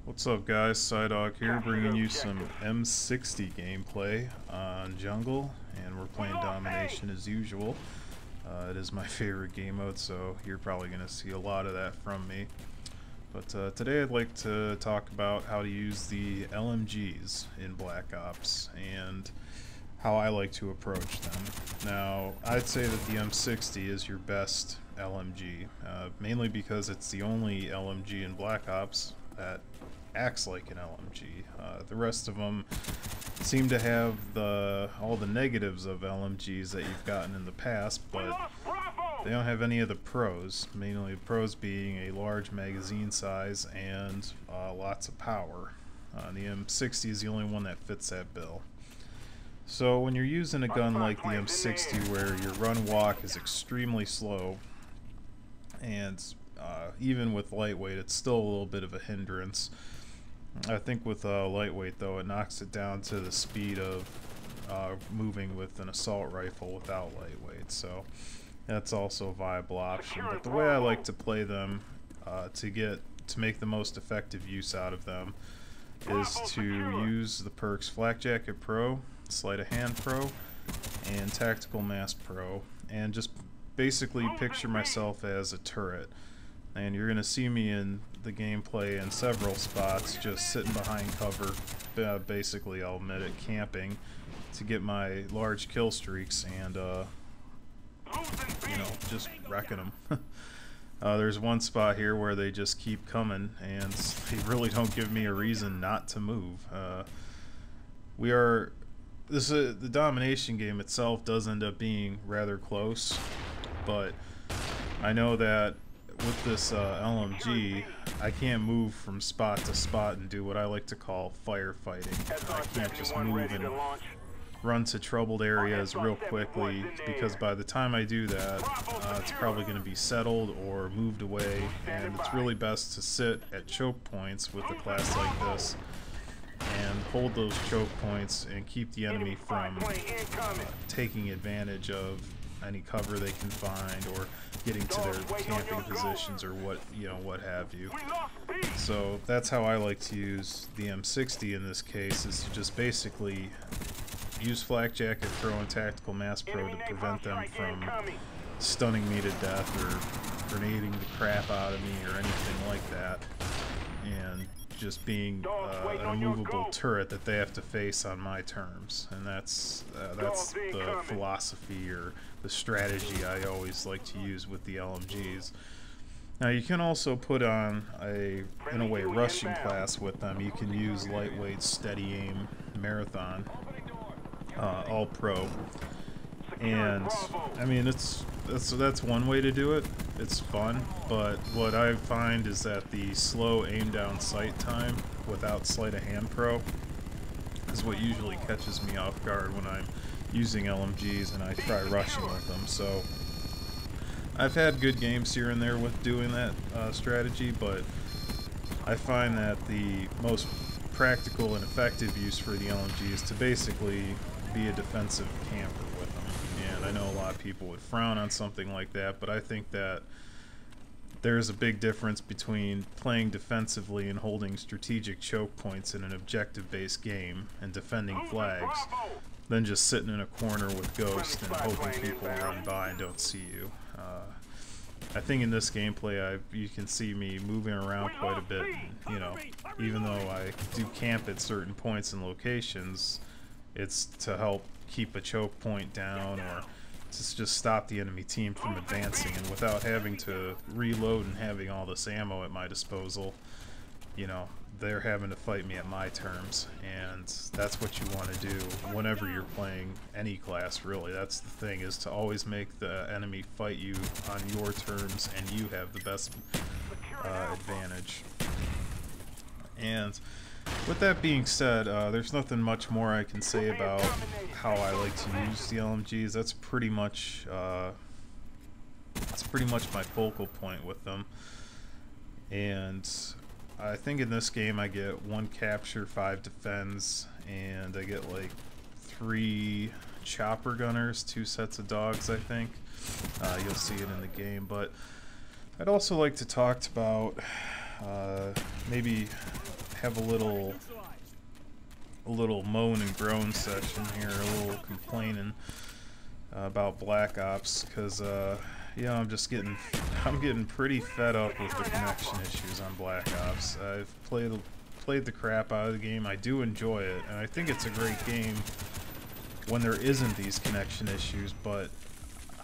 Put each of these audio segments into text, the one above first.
What's up guys, Psydog here, bringing you some M60 gameplay on Jungle, and we're playing Domination as usual. It is my favorite game mode, so you're probably going to see a lot of that from me. But today I'd like to talk about how to use the LMGs in Black Ops, and how I like to approach them. Now, I'd say that the M60 is your best LMG, mainly because it's the only LMG in Black Ops that acts like an LMG. The rest of them seem to have all the negatives of LMGs that you've gotten in the past, but they don't have any of the pros, mainly the pros being a large magazine size and lots of power. The M60 is the only one that fits that bill. So when you're using a gun like the M60 where your run walk is extremely slow, and even with lightweight it's still a little bit of a hindrance. I think with lightweight though, it knocks it down to the speed of moving with an assault rifle without lightweight, so that's also a viable option. But the way I like to play them to make the most effective use out of them is to use the perks Flak Jacket Pro, Sleight of Hand Pro, and Tactical Mask Pro, and just basically picture myself as a turret. And you're going to see me in the gameplay in several spots just sitting behind cover, basically I'll admit it, camping to get my large kill streaks and just wrecking them. There's one spot here where they just keep coming and they really don't give me a reason not to move. The domination game itself does end up being rather close, but I know that with this LMG, I can't move from spot to spot and do what I like to call firefighting. I can't just move and run to troubled areas real quickly, because by the time I do that, it's probably going to be settled or moved away, and it's really best to sit at choke points with a class like this and hold those choke points and keep the enemy from taking advantage of any cover they can find or getting to their camping positions or what have you. So that's how I like to use the M60 in this case, is to just basically use Flak Jacket Pro and Tactical Mask Pro to prevent them from stunning me to death or grenading the crap out of me or anything like that, and just being an immovable turret that they have to face on my terms. And that's the philosophy or the strategy I always like to use with the LMGs. Now you can also put on in a way, rushing class with them. You can use lightweight, steady aim, marathon, all pro, and I mean that's one way to do it. It's fun, but what I find is that the slow aim down sight time without Sleight of Hand Pro is what usually catches me off guard when I'm using LMGs and I try rushing with them. So I've had good games here and there with doing that strategy, but I find that the most practical and effective use for the LMG is to basically be a defensive camper with them. And I know a lot of people would frown on something like that, but I think that there's a big difference between playing defensively and holding strategic choke points in an objective-based game and defending flags than just sitting in a corner with Ghost and hoping people run by and don't see you. I think in this gameplay you can see me moving around quite a bit, and, even though I do camp at certain points and locations, it's to help keep a choke point down or to just stop the enemy team from advancing, and without having to reload and having all this ammo at my disposal, they're having to fight me at my terms. And that's what you want to do whenever you're playing any class, really. That's the thing, is to always make the enemy fight you on your terms and you have the best advantage. And with that being said, there's nothing much more I can say about how I like to use the LMGs. That's pretty much my focal point with them. And I think in this game I get 1 capture, 5 defends, and I get like 3 chopper gunners, 2 sets of dogs, I think. You'll see it in the game, but I'd also like to talk about maybe have a little moan and groan session here, a little complaining about Black Ops, because yeah, I'm getting pretty fed up with the connection issues on Black Ops. I've played the crap out of the game. I do enjoy it, and I think it's a great game when there isn't these connection issues, but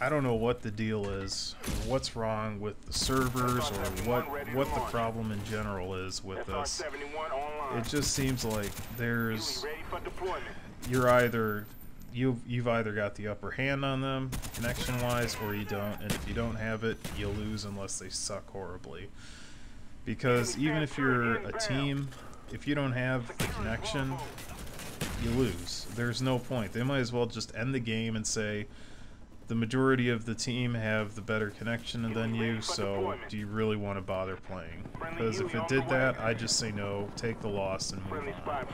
I don't know what the deal is, what's wrong with the servers, or what the problem in general is with this. It just seems like you've either got the upper hand on them connection wise, or you don't, and if you don't have it, you lose unless they suck horribly. Because even if you're a team, if you don't have the connection, you lose. There's no point. They might as well just end the game and say the majority of the team have the better connection than you, so do you really want to bother playing? Because if it did that, I'd just say no, take the loss and move on,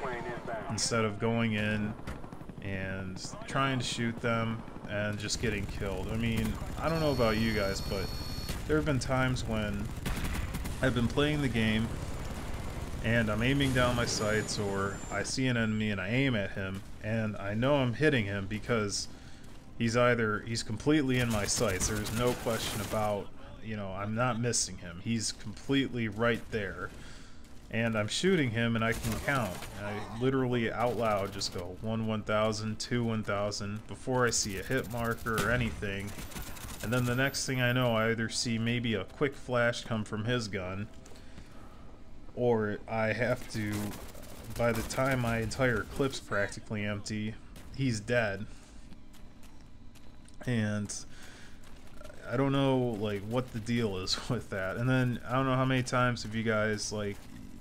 instead of going in and trying to shoot them and just getting killed. I mean, I don't know about you guys, but there have been times when I've been playing the game and I'm aiming down my sights, or I see an enemy and I aim at him and I know I'm hitting him because he's completely in my sights. There's no question about, you know, I'm not missing him. He's completely right there. And I'm shooting him and I can count. I literally out loud just go 1 1000, 2 1000 before I see a hit marker or anything. And then the next thing I know, I either see maybe a quick flash come from his gun, or I have to, by the time my entire clip's practically empty, he's dead. And I don't know, like, what the deal is with that. And then I don't know how many times have you guys, like,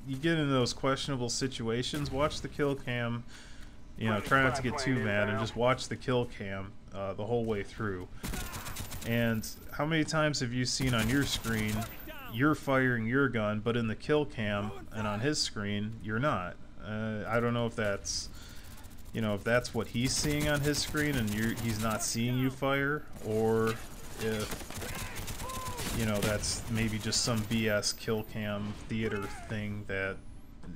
you get into those questionable situations, watch the kill cam, you know, try not to get too mad and just watch the kill cam the whole way through. And how many times have you seen on your screen you're firing your gun, but in the kill cam and on his screen you're not? I don't know if that's, you know, if that's what he's seeing on his screen and he's not seeing you fire, or if, you know, that's maybe just some BS kill cam theater thing that,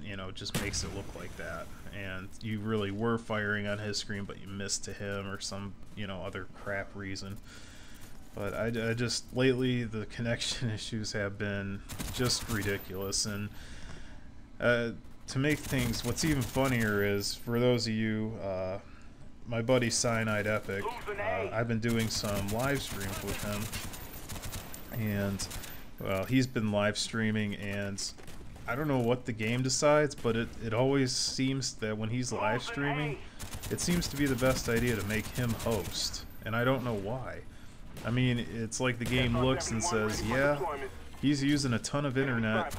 you know, just makes it look like that, and you really were firing on his screen but you missed to him, or some, you know, other crap reason. But I just, lately the connection issues have been just ridiculous. And to make things, what's even funnier is, for those of you, my buddy Cyanide Epic, I've been doing some live streams with him, and well, he's been live streaming, and I don't know what the game decides, but it always seems that when he's live streaming, it seems to be the best idea to make him host, and I don't know why. I mean, it's like the game looks and says, yeah, he's using a ton of internet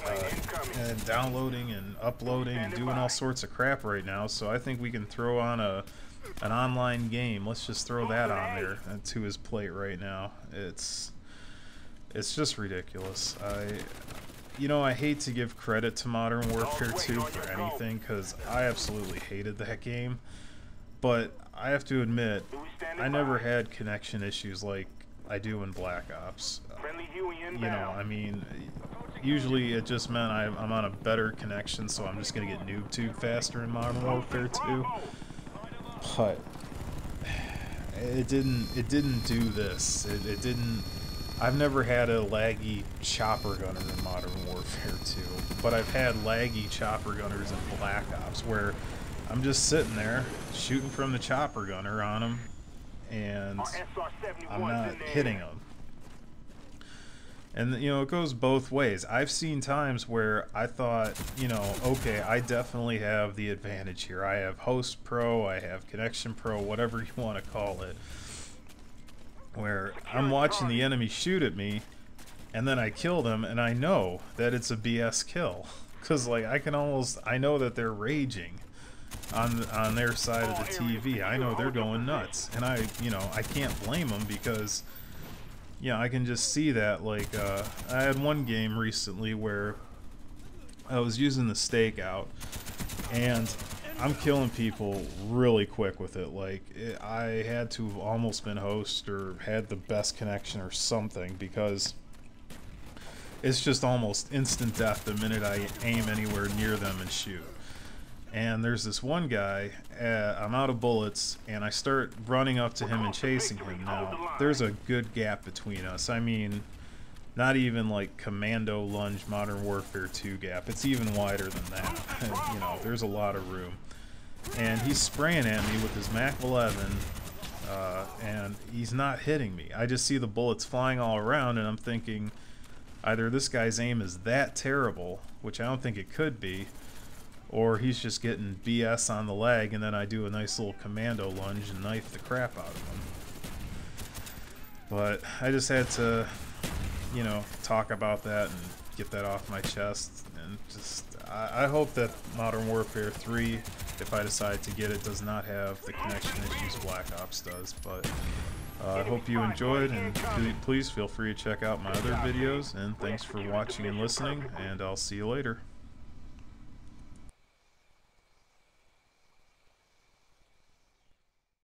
and downloading and uploading and doing all sorts of crap right now, so I think we can throw on an online game. Let's just throw that on there to his plate right now. It's just ridiculous. You know, I hate to give credit to Modern Warfare 2 for anything, because I absolutely hated that game, but I have to admit, I never had connection issues like I do in Black Ops. You know, I mean, usually it just meant I'm on a better connection, so I'm just gonna get noob tube faster in Modern Warfare 2. But it didn't do this. It didn't. I've never had a laggy chopper gunner in Modern Warfare 2, but I've had laggy chopper gunners in Black Ops, where I'm just sitting there shooting from the chopper gunner on them, and I'm not hitting them. And, you know, it goes both ways. I've seen times where I thought, you know, okay, I definitely have the advantage here. I have Host Pro, I have Connection Pro, whatever you want to call it, where I'm watching the enemy shoot at me, and then I kill them, and I know that it's a BS kill. Because, like, I know that they're raging on their side of the TV. I know they're going nuts, and I can't blame them, because, yeah, I can just see that. Like, I had one game recently where I was using the stakeout, and I'm killing people really quick with it. Like, I had to have almost been host or had the best connection or something, because it's just almost instant death the minute I aim anywhere near them and shoot. And there's this one guy, I'm out of bullets, and I start running up to him and chasing him. Now, there's a good gap between us. I mean, not even like Commando Lunge Modern Warfare 2 gap. It's even wider than that. You know, there's a lot of room. And he's spraying at me with his Mac 11, and he's not hitting me. I just see the bullets flying all around, and I'm thinking either this guy's aim is that terrible, which I don't think it could be, or he's just getting BS on the leg, and then I do a nice little commando lunge and knife the crap out of him. But I just had to, you know, talk about that and get that off my chest. And just, I hope that Modern Warfare 3, if I decide to get it, does not have the connection issues Black Ops does. But I hope you enjoyed, and please feel free to check out my other videos. And thanks for watching and listening, and I'll see you later.